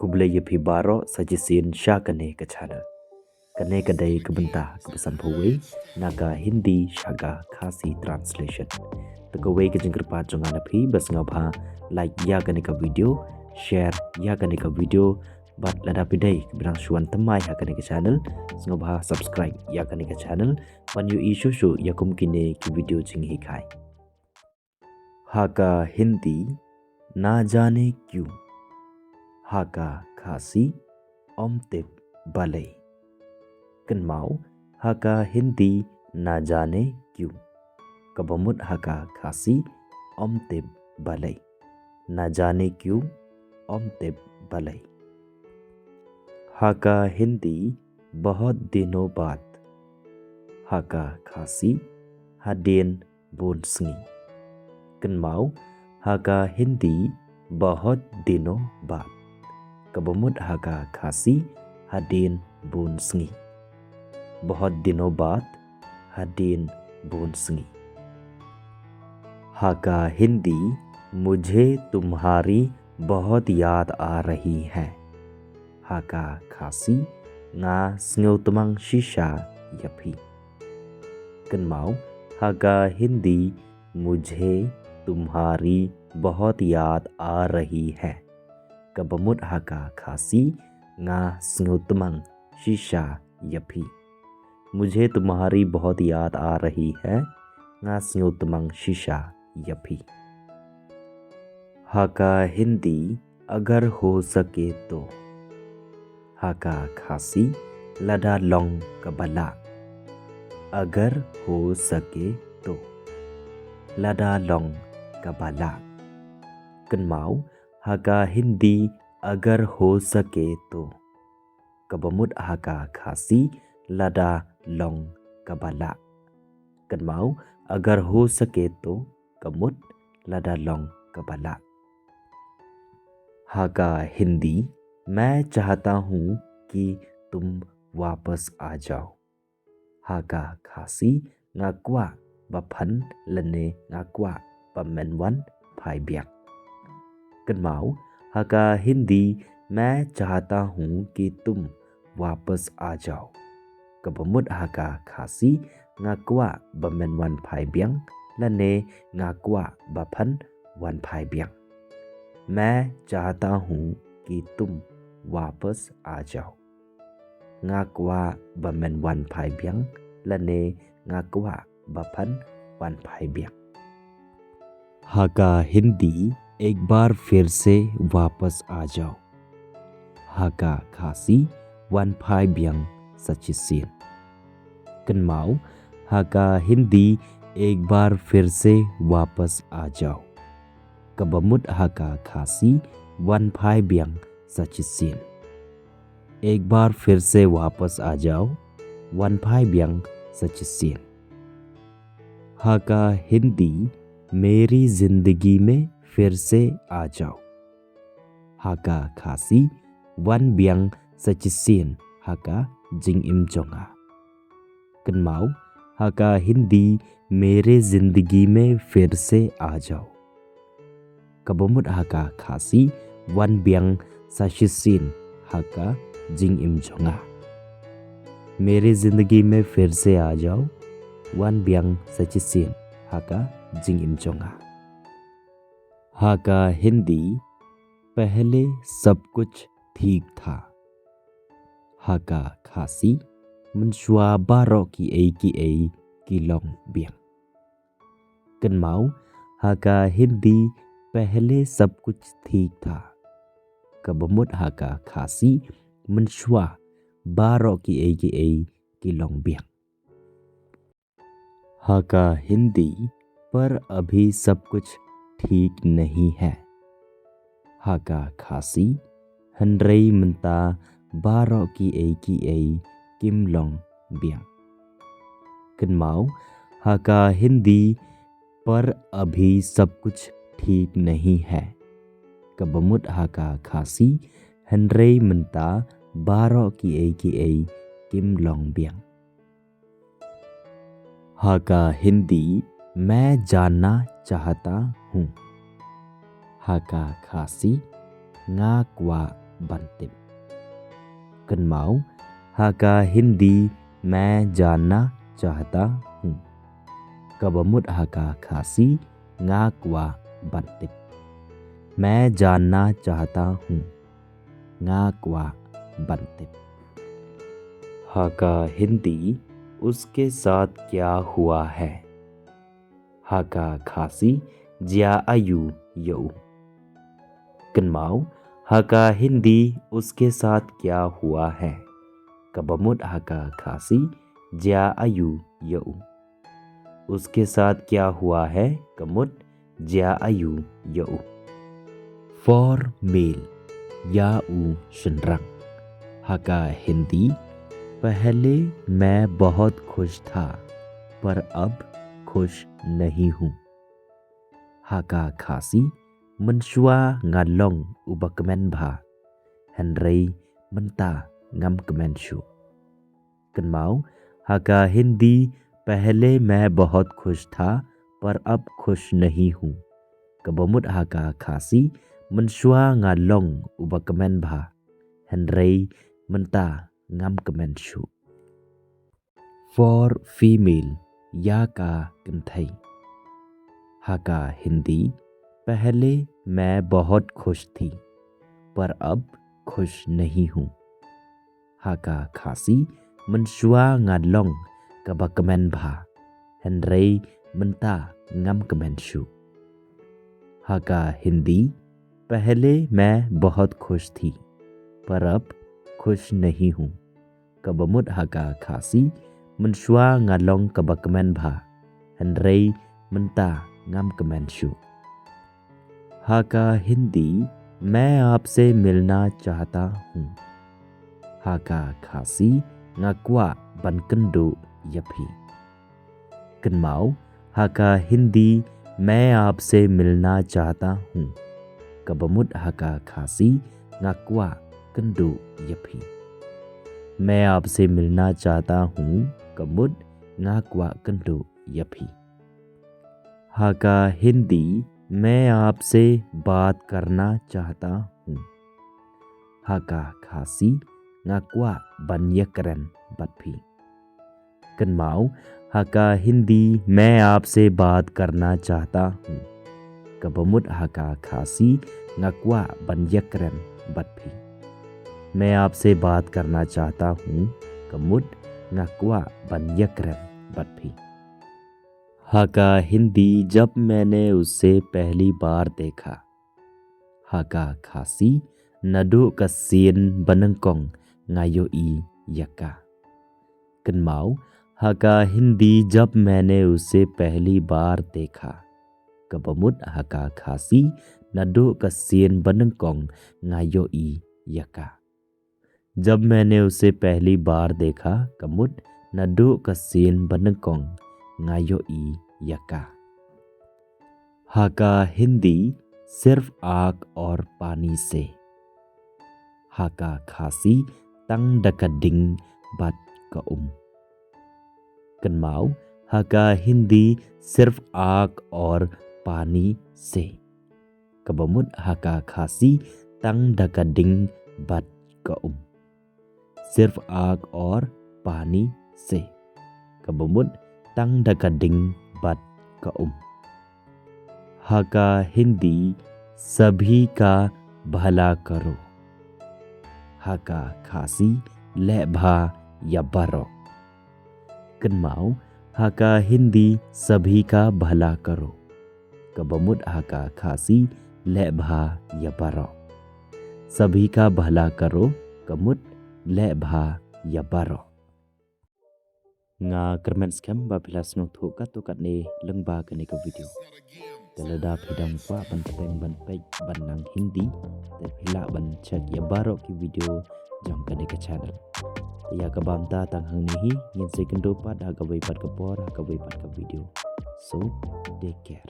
kuble yepi baro sajisin sha kane ka channel. Kane kadai kebenta kebesampui naga Hindi shaga khasi translation. Tegawai ke jengkerpa jongan api bas ngabha like ya kane ka video, share ya kane ka video, bat lada pidai keberang suan temai ya kane ka channel, ngabha subscribe ya kane ka channel, panyu isu ya kumkine ki video jinghi khai. हाका हिंदी ना जाने क्यों, हाका खासी ओमतिप बलई कनमाउ हाका हिंदी ना जाने क्यों कबमुत हाका खासी ओमतिप बलई ना जाने क्यों ओमतिप बलई। हाका हिंदी बहुत दिनों बाद, हाका खासी हाडेन बोनसंगी कनमाउ हाका हिंदी बहुत दिनों बाद कबमुत हाका खासी हाडेन बोनसंगी बहुत दिनों बाद हाडेन बोनसंगी। हाका हिंदी मुझे तुम्हारी बहुत याद आ रही है, हाका खासी nga sngotamang shisha yapi कनमाउ हाका हिंदी मुझे तुम्हारी बहुत याद आ रही है कबमुत हाका खासी nga sngotamang shisha yapi मुझे तुम्हारी बहुत याद आ रही है nga sngotamang shisha yapi। हाका हिंदी अगर हो सके तो, हाका खासी लदा लोंग कबला अगर हो सके तो लदा लोंग कबला कनमाउ हाका हिंदी अगर हो सके तो कबमुत हाका खासी लदा लोंग कबला कनमाउ अगर हो सके तो कमुत लदा लोंग कबला। हाका हिंदी मैं चाहता हूँ कि तुम वापस आ जाओ, हाका खासी ngakwa baphan lene ngakwa pamenwan phai biak कनमाउ हाका हिंदी मैं चाहता हूँ कि तुम वापस आ जाओ कबमुत हाका खासी ngakwa bamenwan phai biang lene ngakwa baphan wan phai biang मैं चाहता हूँ कि तुम वापस आ जाओ ngakwa bamenwan phai biang lene ngakwa बफन one भाई बिया। हाका हिंदी एक बार फिर से वापस आ जाओ, हाका खासी वन भाई बियांग सचिसिन कनमाउ हाका हिंदी एक बार फिर से वापस आ जाओ कबमुत हाका खासी वन भाई बियांग सचिसिन एक बार फिर से वापस आ जाओ वन भाई बियांग सचिसिन। हाका हिंदी मेरी जिंदगी में फिर से आ जाओ, हाका खासी वन बियांग सचिसिन हाका जिंग इम जोंगा कनमाउ हाका हिंदी मेरे जिंदगी में फिर से आ जाओ कबमुत हाका खासी वन बियांग सचिसिन हाका जिंग इम जोंगा मेरे जिंदगी में फिर से आ जाओ वन बियांग सचिसिन हाका जिंग इम जोंगा। हाका हिंदी पहले सब कुछ ठीक था, हाका खासी मनशुआ बारो की ए की लोंग बियांग कनमाउ हाका हिंदी पहले सब कुछ ठीक था कबमुत हाका खासी मनशुआ बारो की ए की लोंग बियांग। हाका हिंदी पर अभी सब कुछ ठीक नहीं है, हाका खासी हनरई मंता बारो की ए किम लोंग बियांग कनमाउ हाका हिंदी पर अभी सब कुछ ठीक नहीं है कबमुत हाका खासी हनरई मंता बारो की ए किम लोंग बियांग। हाका हिंदी मैं जानना चाहता हूँ, हाका खासी ngakwa bantip. Kenmau haka Hindi मैं जानना चाहता हूँ. Kabamut haka khasi ngakwa bantip. मैं जानना चाहता हूँ. ngakwa bantip. हका हिंदी उसके साथ क्या हुआ है. हका खासी ज्या आयु यऊ. Kenmau haka हिंदी उसके साथ क्या हुआ है. Kabamut haka khasi ज्या आयु यऊ. उसके साथ क्या हुआ है. Kamut ज्या आयु यऊ. For male या उ शनरंग. हका हिंदी पहले मैं बहुत खुश था पर अब खुश नहीं हूँ. हका खासी menshua ngalong ubakmen bha. Henry menta ngam kmenshu. Kenmau haka Hindi पहले मैं बहुत खुश था पर अब खुश नहीं हूँ. Kabamut haka khasi menshua ngalong ubakmen bha. Henry menta ngam kmenshu. For female या का कंथई. हका हिंदी पहले मैं बहुत खुश थी पर अब खुश नहीं हूँ. हका खासी menshua ngalong kabakmen bha. Henry menta ngam kmenshu. हका हिंदी पहले मैं बहुत खुश थी पर अब खुश नहीं हूँ. Kabamut haka khasi menshua ngalong kabakmen bha. Henry menta ngam kmenshu. हका हिंदी मैं आपसे मिलना चाहता हूँ. हका खासी ngakwa bankendu yapi. Kenmau haka Hindi मैं आपसे मिलना चाहता हूँ. Kabamut haka खासी ngakwa kendu yapi. मैं आपसे मिलना चाहता हूँ. Kamut ngakwa kendu yapi. हका हिंदी मैं आपसे बात करना चाहता हूँ. हका खासी ngakwa banyakren batpi. Kenmau हका हिंदी मैं आपसे बात करना चाहता हूँ. Kabamut haka खासी ngakwa banyakren batpi. मैं आपसे बात करना चाहता हूँ. Kamut ngakwa banyakren batpi. हका हिंदी जब मैंने उससे पहली बार देखा. हका खासी nadu kasien banengkong ngayo i yaka. Kenmau हका हिंदी जब मैंने उसे पहली बार देखा. Kabamut haka खासी nadu kasien banengkong ngayo i yaka. जब मैंने उसे पहली बार देखा. Kamut nadu kasien banengkong ngayo i यका. हका हिंदी सिर्फ आग और पानी से. हका खासी तंग डकडिंग bat kaum. Kenmau हका हिंदी सिर्फ आग और पानी से. Kabamut haka खासी तंग डकडिंग bat kaum. सिर्फ आग और पानी से. Kabamut tang डकडिंग bat kaum. हका हिंदी सभी का भला करो. हका खासी लेभा या बरो. Kenmau हका हिंदी सभी का भला करो. Kabamut haka खासी लेभा या बरो. सभी का भला करो. Kamut लेभा या बरो. Nga kermen scam babilas no thuka to katne lengba kane ka video. Telada phidam pa ban teng ban pej ban nang Hindi te phila ban check ya baro ki video jam kane ka channel. Ya ka bamta tang hang ni hi ngin se kendo pa da ka wei pat ka por ka wei pat ka video. So take care.